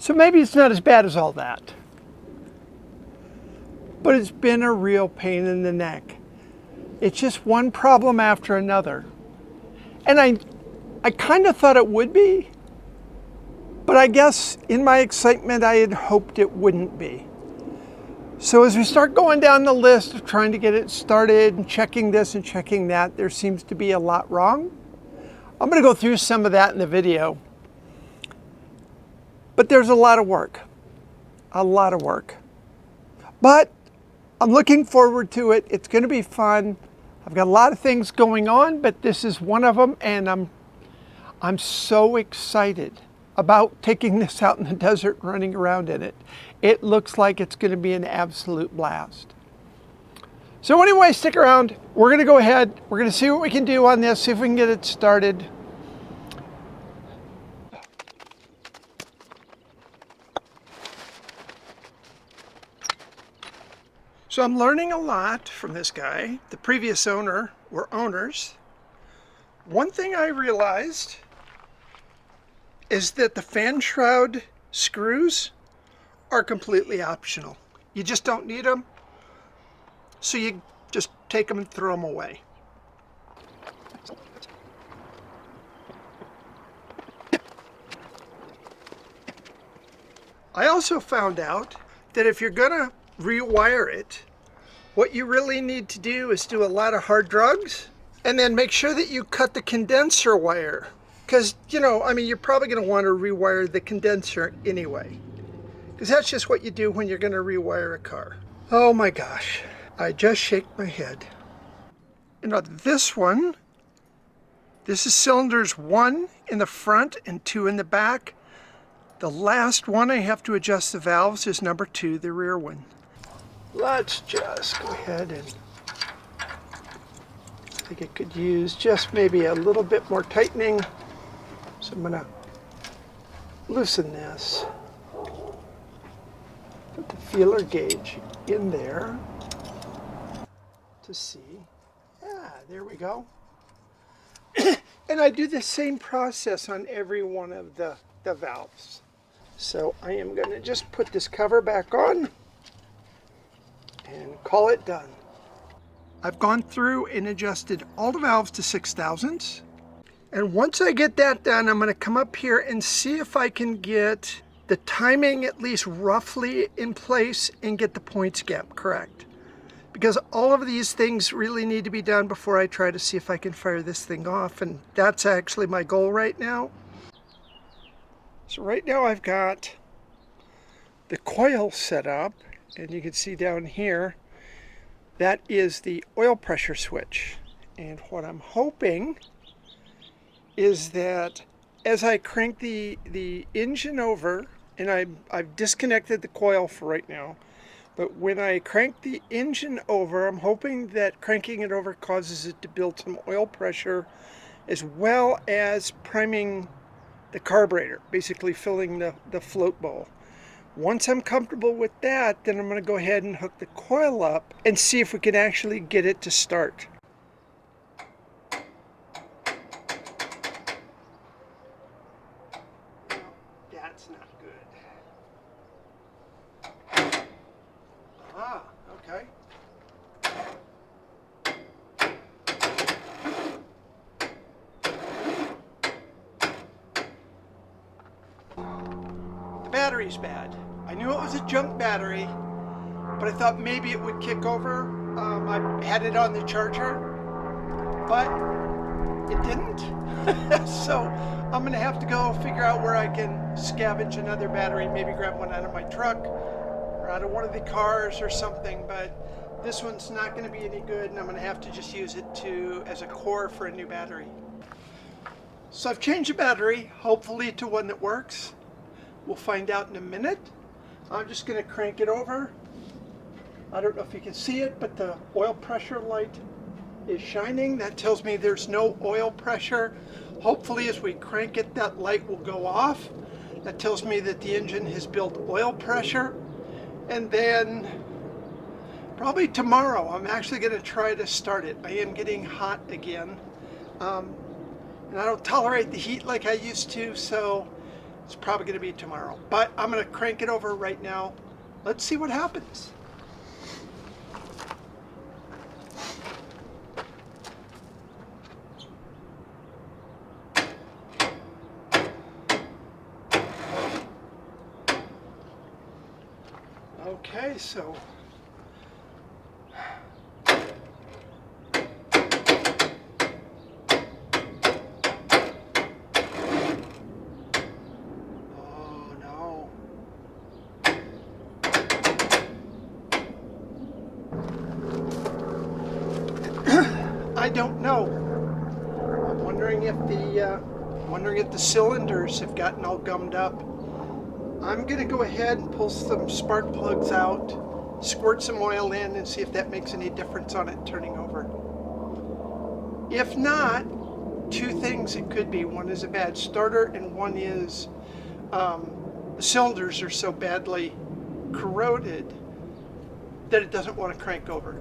So maybe it's not as bad as all that. But it's been a real pain in the neck. It's just one problem after another. And I kind of thought it would be, but I guess in my excitement I had hoped it wouldn't be. So as we start going down the list of trying to get it started and checking this and checking that, there seems to be a lot wrong. I'm going to go through some of that in the video. But there's a lot of work. A lot of work. But I'm looking forward to it. It's going to be fun. I've got a lot of things going on, but this is one of them, and I'm so excited about taking this out in the desert and running around in it. It looks like it's going to be an absolute blast. So anyway, stick around. We're going to go ahead. We're going to see what we can do on this, see if we can get it started. So I'm learning a lot from this guy. The previous owner or owners. One thing I realized is that the fan shroud screws are completely optional. You just don't need them, so you just take them and throw them away. I also found out that if you're gonna rewire it, what you really need to do is do a lot of hard drugs and then make sure that you cut the condenser wire. Because, you know, I mean, you're probably going to want to rewire the condenser anyway. Because that's just what you do when you're going to rewire a car. Oh my gosh, I just shake my head. You know, this is cylinders 1 in the front and 2 in the back. The last one I have to adjust the valves is number 2, the rear one. Let's just go ahead and, I think it could use just maybe a little bit more tightening. So I'm gonna loosen this. Put the feeler gauge in there to see. Ah, there we go. And I do the same process on every one of the valves. So I am gonna just put this cover back on and call it done. I've gone through and adjusted all the valves to 6,000s. And once I get that done, I'm going to come up here and see if I can get the timing at least roughly in place and get the points gap correct. Because all of these things really need to be done before I try to see if I can fire this thing off. And that's actually my goal right now. So right now I've got the coil set up. And you can see down here, that is the oil pressure switch. And what I'm hoping is that as I crank the engine over, and I've disconnected the coil for right now, but when I crank the engine over, I'm hoping that cranking it over causes it to build some oil pressure as well as priming the carburetor, basically filling the float bowl. Once I'm comfortable with that, then I'm going to go ahead and hook the coil up and see if we can actually get it to start. That's not good. Ah, okay. The battery's bad. I knew it was a junk battery, but I thought maybe it would kick over. I had it on the charger, but it didn't. So I'm gonna have to go figure out where I can scavenge another battery, maybe grab one out of my truck or out of one of the cars or something, but this one's not gonna be any good, and I'm gonna have to just use it as a core for a new battery. So I've changed the battery, hopefully to one that works. We'll find out in a minute. I'm just going to crank it over. I don't know if you can see it, but the oil pressure light is shining. That tells me there's no oil pressure. Hopefully as we crank it, that light will go off. That tells me that the engine has built oil pressure. And then probably tomorrow, I'm actually going to try to start it. I am getting hot again. And I don't tolerate the heat like I used to, so It's probably going to be tomorrow, but I'm going to crank it over right now. Let's see what happens. Okay, so I don't know. I'm wondering if the cylinders have gotten all gummed up. I'm going to go ahead and pull some spark plugs out, squirt some oil in, and see if that makes any difference on it turning over. If not, two things it could be. One is a bad starter, and one is the cylinders are so badly corroded that it doesn't want to crank over.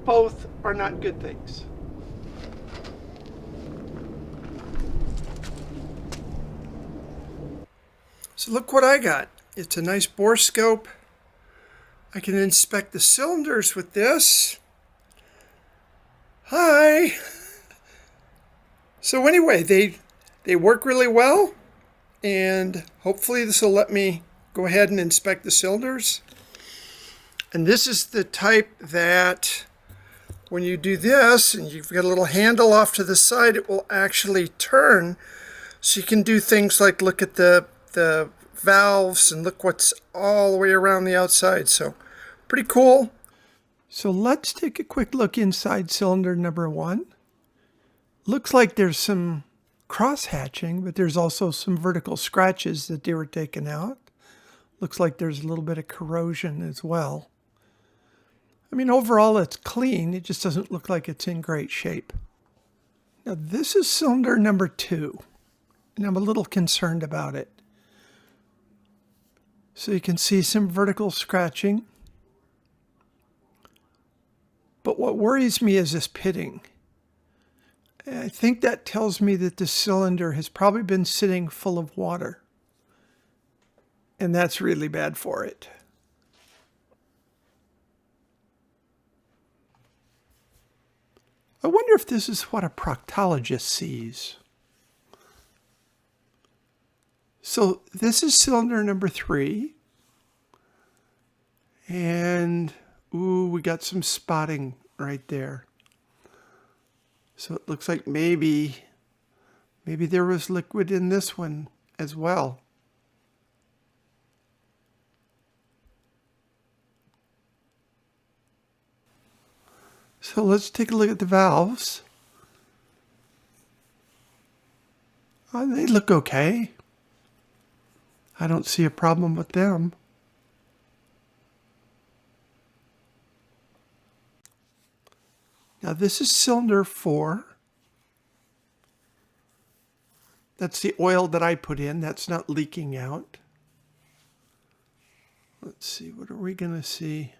Both are not good things. So look what I got. It's a nice Borescope. I can inspect the cylinders with this. Hi! So anyway, they work really well, and hopefully this will let me go ahead and inspect the cylinders. And this is the type that when you do this and you've got a little handle off to the side, it will actually turn, so you can do things like look at the valves and look what's all the way around the outside. So pretty cool. So let's take a quick look inside cylinder number 1. Looks like there's some cross hatching, but there's also some vertical scratches that they were taken out. Looks like there's a little bit of corrosion as well. I mean, overall it's clean, it just doesn't look like it's in great shape. Now this is cylinder number 2, and I'm a little concerned about it. So you can see some vertical scratching. But what worries me is this pitting. I think that tells me that the cylinder has probably been sitting full of water. And that's really bad for it. I wonder if this is what a proctologist sees. So this is cylinder number 3. And, ooh, we got some spotting right there. So it looks like maybe there was liquid in this one as well. So let's take a look at the valves. They look okay. I don't see a problem with them. Now this is cylinder 4. That's the oil that I put in. That's not leaking out. Let's see, what are we going to see?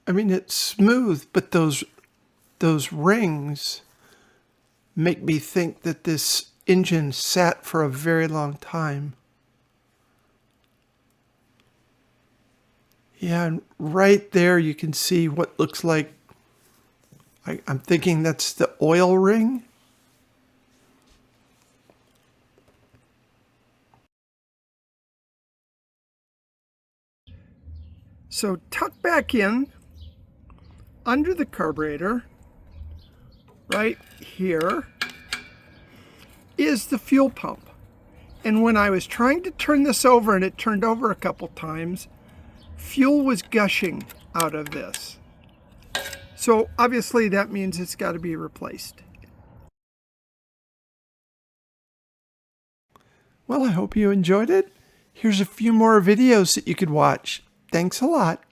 I mean, it's smooth, but those rings make me think that this engine sat for a very long time. Yeah, and right there you can see what looks like, I'm thinking that's the oil ring. So tuck back in under the carburetor, right here, is the fuel pump. And when I was trying to turn this over, and it turned over a couple times, fuel was gushing out of this. So obviously that means it's got to be replaced. Well, I hope you enjoyed it. Here's a few more videos that you could watch. Thanks a lot.